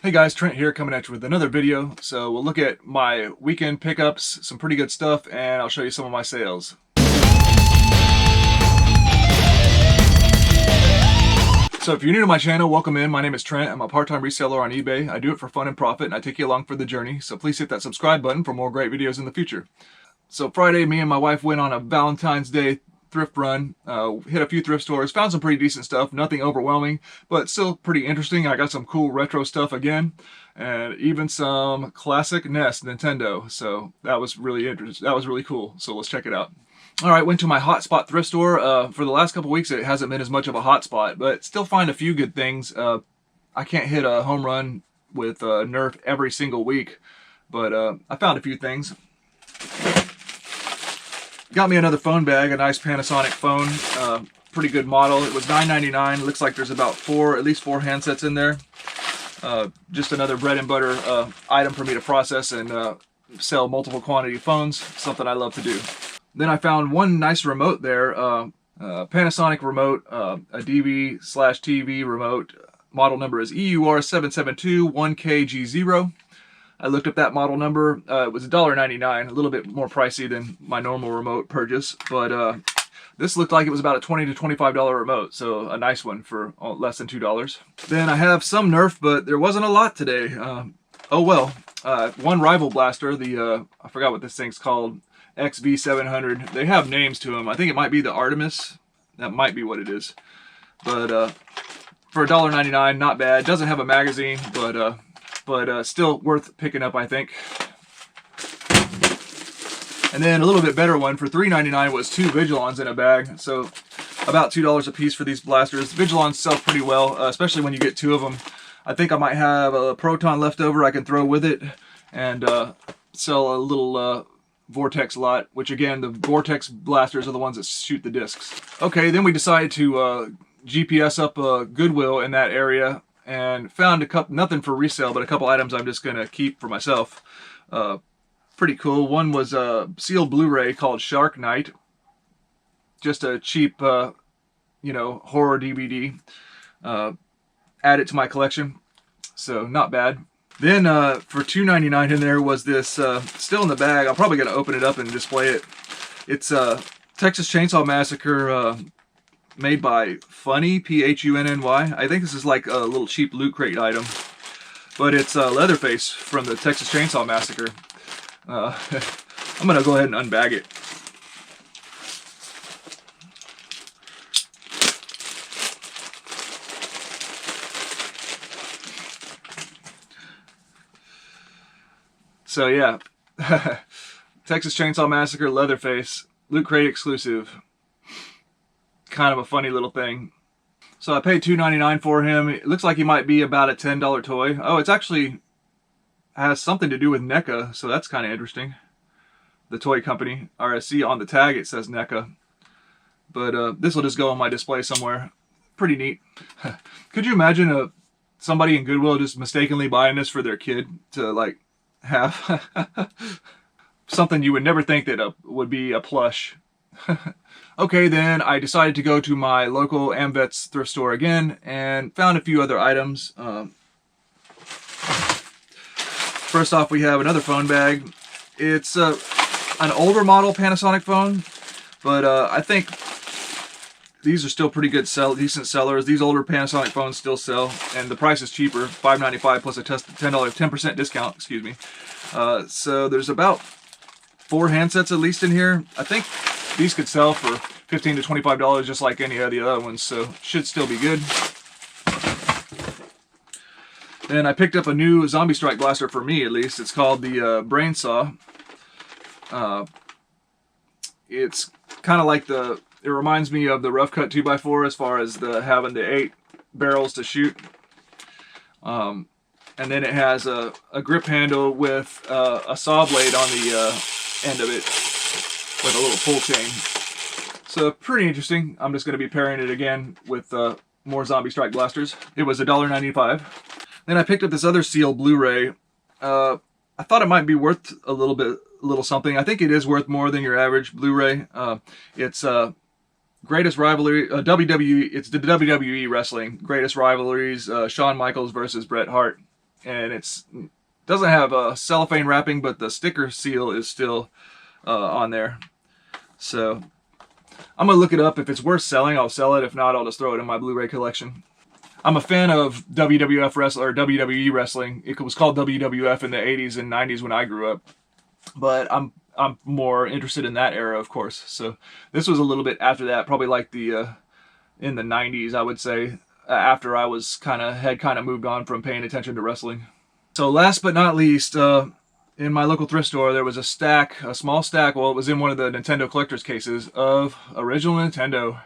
Hey guys, Trent here coming at you with another video. So we'll look at my weekend pickups, some pretty good stuff, and I'll show you some of my sales. So if you're new to my channel, welcome in. My name is Trent. I'm a part-time reseller on eBay. I do it for fun and profit, and I take you along for the journey. So please hit that subscribe button for more great videos in the future. So Friday, me and my wife went on a Valentine's Day thrift run, hit a few thrift stores, found some pretty decent stuff, nothing overwhelming, but still pretty interesting. I got some cool retro stuff again, and even some classic NES Nintendo, so that was really interesting. That was really cool, so let's check it out. All right, went to my hotspot thrift store. For the last couple weeks, it hasn't been as much of a hotspot, but still find a few good things. I can't hit a home run with NERF every single week, but I found a few things. Got me another phone bag, a nice Panasonic phone, pretty good model. It was $9.99. Looks like there's about at least four handsets in there. Just another bread and butter item for me to process and sell multiple quantity phones, something I love to do. Then I found one nice remote there, Panasonic remote, a DV/TV remote. Model number is EUR7721KG0. I looked up that model number. It was $1.99, a little bit more pricey than my normal remote purchase, but this looked like it was about a $20 to $25 remote, so a nice one for less than $2. Then I have some NERF, but there wasn't a lot today. Oh well. One rival blaster, the I forgot what this thing's called, XV700. They have names to them. I think it might be the Artemis. That might be what it is. But for $1.99, not bad. Doesn't have a magazine, but still worth picking up, I think. And then a little bit better one for $3.99 was two Vigilons in a bag, so about $2 a piece for these blasters. Vigilons sell pretty well, especially when you get two of them. I think I might have a Proton left over I can throw with it and sell a little Vortex lot, which again, the Vortex blasters are the ones that shoot the discs. Okay, then we decided to GPS up Goodwill in that area, and found nothing for resale, but a couple items I'm just gonna keep for myself. Pretty cool. One was a sealed Blu-ray called Shark Night. Just a cheap, horror DVD. Add it to my collection, so not bad. Then for $2.99 in there was this, still in the bag. I'm probably gonna open it up and display it. It's Texas Chainsaw Massacre. Made by Funny, P-H-U-N-N-Y. I think this is like a little cheap Loot Crate item. But it's Leatherface from the Texas Chainsaw Massacre. I'm going to go ahead and unbag it. So yeah, Texas Chainsaw Massacre, Leatherface, Loot Crate exclusive. Kind of a funny little thing. So I paid $2.99 for him. It looks like he might be about a $10 toy. Oh, it's actually has something to do with NECA, so that's kind of interesting. The toy company, RSC, on the tag it says NECA. But this will just go on my display somewhere. Pretty neat. Could you imagine somebody in Goodwill just mistakenly buying this for their kid to like have something you would never think that would be a plush. Okay, then I decided to go to my local Amvets thrift store again and found a few other items. First off, we have another phone bag. It's an older model Panasonic phone, but I think these are still pretty good, decent sellers. These older Panasonic phones still sell, and the price is cheaper, $5.95 plus a $10 10% discount. Excuse me. So there's about 4 handsets at least in here. I think these could sell for $15 to $25 just like any of the other ones, so should still be good. Then I picked up a new zombie strike blaster for me, at least. It's called the Brain Saw. It's kind of like it reminds me of the Rough Cut 2x4 as far as having the 8 barrels to shoot. And then it has a grip handle with a saw blade on the end of it, with a little pull chain. So pretty interesting. I'm just going to be pairing it again with more zombie strike blasters. It was $1.95. Then I picked up this other sealed Blu-ray. I thought it might be worth a little something. I think it is worth more than your average Blu-ray. It's Greatest Rivalry, WWE, it's the WWE Wrestling. Greatest Rivalries, Shawn Michaels versus Bret Hart. and it's doesn't have a cellophane wrapping, but the sticker seal is still on there. So I'm gonna look it up. If it's worth selling, I'll sell it. If not, I'll just throw it in my Blu-ray collection. I'm a fan of WWF wrestling, or WWE wrestling. It was called WWF in the 80s and 90s when I grew up, but I'm more interested in that era, of course. So this was a little bit after that, probably like the in the 90s, I would say, after I was had moved on from paying attention to wrestling. So last but not least, in my local thrift store, there was a small stack, well, it was in one of the Nintendo collector's cases of original Nintendo.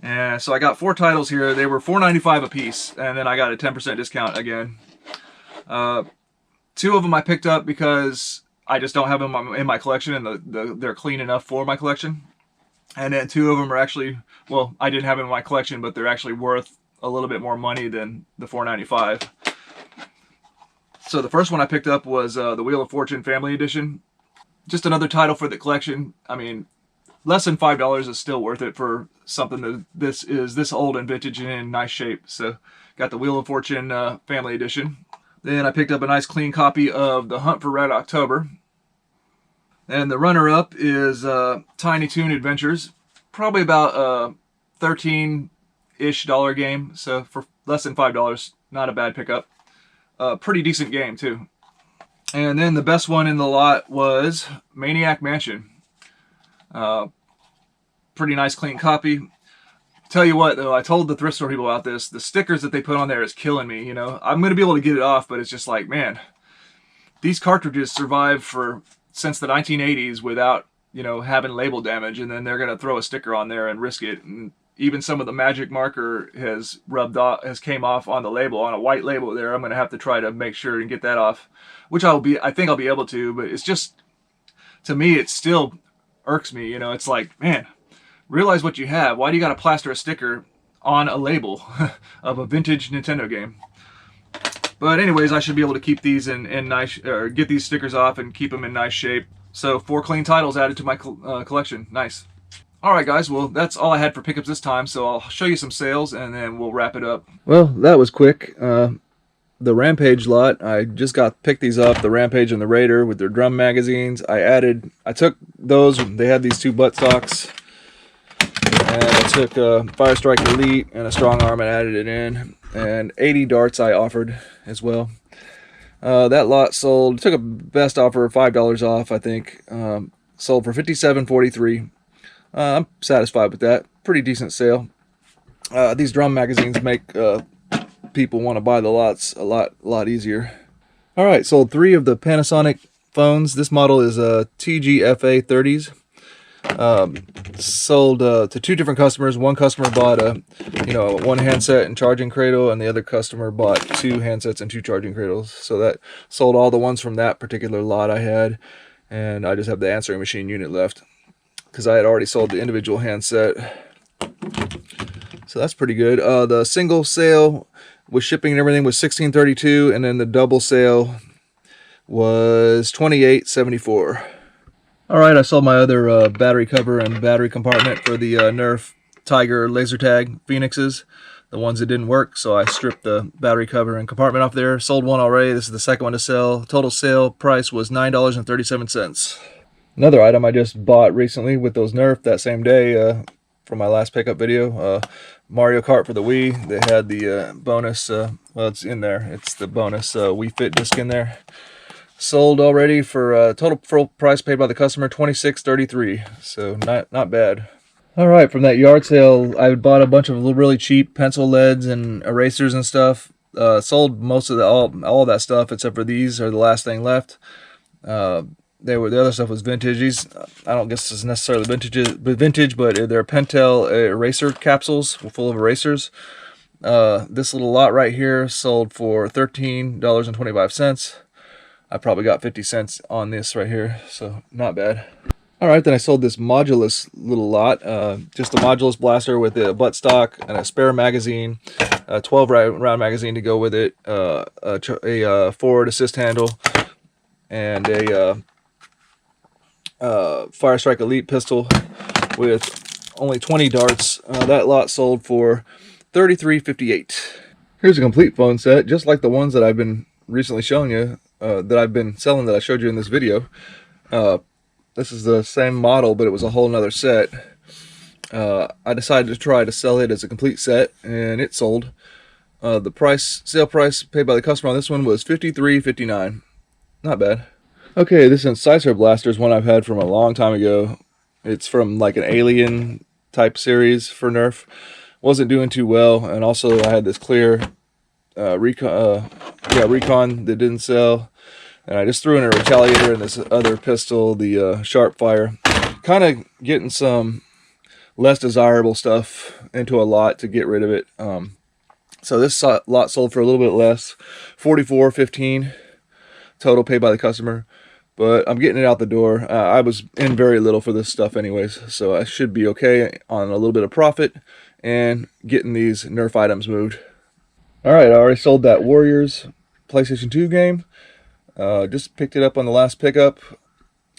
And so I got 4 titles here. They were $4.95 a piece, and then I got a 10% discount again. 2 of them I picked up because I just don't have them in my collection, and they're clean enough for my collection. And then 2 of them are actually, well, I didn't have them in my collection, but they're actually worth a little bit more money than the $4.95. So the first one I picked up was the Wheel of Fortune Family Edition. Just another title for the collection. I mean, less than $5 is still worth it for something that this old and vintage and in nice shape. So got the Wheel of Fortune Family Edition. Then I picked up a nice clean copy of The Hunt for Red October. And the runner-up is Tiny Toon Adventures. Probably about a $13-ish game. So for less than $5, not a bad pickup. Pretty decent game too. And then the best one in the lot was Maniac Mansion. Pretty nice clean copy. Tell you what though, I told the thrift store people about this. The stickers that they put on there is killing me, you know. I'm going to be able to get it off, but it's just like, man, these cartridges survived since the 1980s without, you know, having label damage, and then they're going to throw a sticker on there and risk it. And even some of the magic marker has came off on the label, on a white label there. I'm going to have to try to make sure and get that off, which I think I'll be able to, but it's just, to me, it still irks me, you know. It's like, man, realize what you have. Why do you got to plaster a sticker on a label of a vintage Nintendo game? But anyways, I should be able to keep these in nice, or get these stickers off and keep them in nice shape. So 4 clean titles added to my collection. Nice. Alright guys, well that's all I had for pickups this time, so I'll show you some sales and then we'll wrap it up. Well, that was quick. The Rampage lot, I just picked these up, the Rampage and the Raider with their drum magazines. I took those, they had these 2 buttstocks, and I took Fire Strike Elite and a Strong Arm and added it in, and 80 darts I offered as well. That lot sold, took a best offer of $5 off, I think. Sold for $57.43. I'm satisfied with that. Pretty decent sale. These drum magazines make people want to buy the lots a lot easier. Alright, sold 3 of the Panasonic phones. This model is a TGFA 30s. Sold to 2 different customers. One customer bought one handset and charging cradle, and the other customer bought 2 handsets and 2 charging cradles. So that sold all the ones from that particular lot I had, and I just have the answering machine unit left because I had already sold the individual handset. So that's pretty good. The single sale with shipping and everything was $16.32, and then the double sale was $28.74. Alright, I sold my other battery cover and battery compartment for the NERF Tiger laser tag Phoenixes, the ones that didn't work, so I stripped the battery cover and compartment off there. Sold one already. This is the second one to sell. Total sale price was $9.37. Another item I just bought recently with those NERF that same day from my last pickup video, Mario Kart for the Wii. They had the bonus, well, it's in there. It's the bonus Wii Fit disc in there. Sold already for total full price paid by the customer, $26.33. So not bad. All right, from that yard sale, I bought a bunch of really cheap pencil leads and erasers and stuff. Sold most of all of that stuff except for these are the last thing left. The other stuff was vintage. These, I don't guess it's necessarily vintage, but they're Pentel eraser capsules full of erasers. This little lot right here sold for $13.25. I probably got 50 cents on this right here, so not bad. Alright, then I sold this modulus little lot, just a modulus blaster with a buttstock and a spare magazine, a 12 round magazine to go with it, a forward assist handle, and a Fire Strike Elite pistol with only 20 darts. That lot sold for $33.58. Here's a complete phone set, just like the ones that I've been recently shown you, that I've been selling that I showed you in this video. This is the same model, but it was a whole nother set. I decided to try to sell it as a complete set, and it sold. The sale price paid by the customer on this one was $53.59. Not bad. Okay, this incisor blaster is one I've had from a long time ago. It's from like an Alien type series for NERF. Wasn't doing too well, and also I had this clear Recon that didn't sell, and I just threw in a Retaliator and this other pistol, the Sharp Fire. Kind of getting some less desirable stuff into a lot to get rid of it. So this lot sold for a little bit less, $44.15 total paid by the customer, but I'm getting it out the door. I was in very little for this stuff anyways, so I should be okay on a little bit of profit and getting these NERF items moved. Alright, I already sold that Warriors PlayStation 2 game. Just picked it up on the last pickup,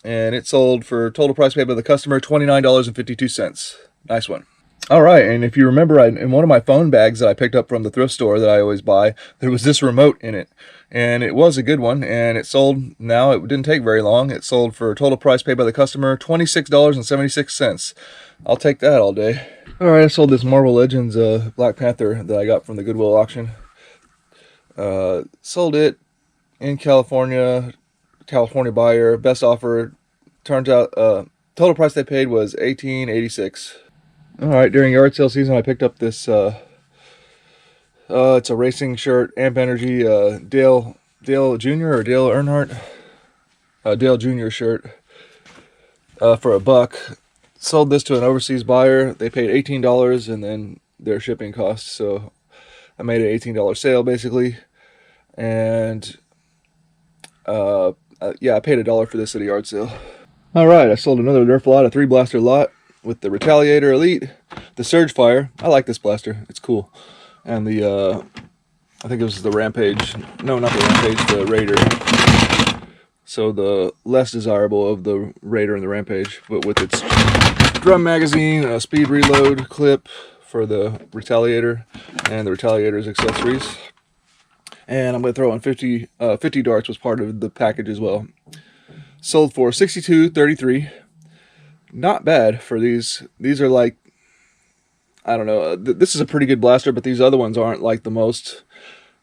and it sold for total price paid by the customer, $29.52. Nice one. Alright, and if you remember, in one of my phone bags that I picked up from the thrift store that I always buy, there was this remote in it. And it was a good one, and it sold. Now, it didn't take very long. It sold for total price paid by the customer, $26.76. I'll take that all day. Alright, I sold this Marvel Legends Black Panther that I got from the Goodwill auction. Sold it in California buyer, best offer. Turns out total price they paid was $18.86. Alright, during yard sale season I picked up this, it's a racing shirt, Amp Energy, Dale Jr. or Dale Earnhardt? Dale Jr. shirt for $1. Sold this to an overseas buyer. They paid $18 and then their shipping costs, so I made an $18 sale basically. And yeah, I paid $1 for this at a yard sale. Alright, I sold another Nerf lot, a 3-blaster lot with the Retaliator Elite, the Surge Fire. I like this blaster, it's cool. And the, I think it was the Rampage. No, not the Rampage, the Raider. So the less desirable of the Raider and the Rampage, but with its drum magazine, a speed reload clip for the Retaliator, and the Retaliator's accessories. And I'm going to throw in 50 darts was part of the package as well. Sold for $62.33. Not bad for these. These are like, I don't know, this is a pretty good blaster, but these other ones aren't like the most,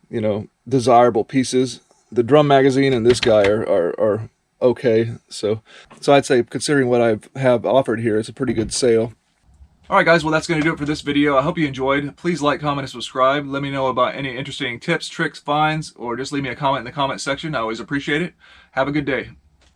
you know, desirable pieces. The drum magazine and this guy are okay. So I'd say, considering what I have offered here, it's a pretty good sale. Alright guys, well that's going to do it for this video. I hope you enjoyed. Please like, comment, and subscribe. Let me know about any interesting tips, tricks, finds, or just leave me a comment in the comment section. I always appreciate it. Have a good day.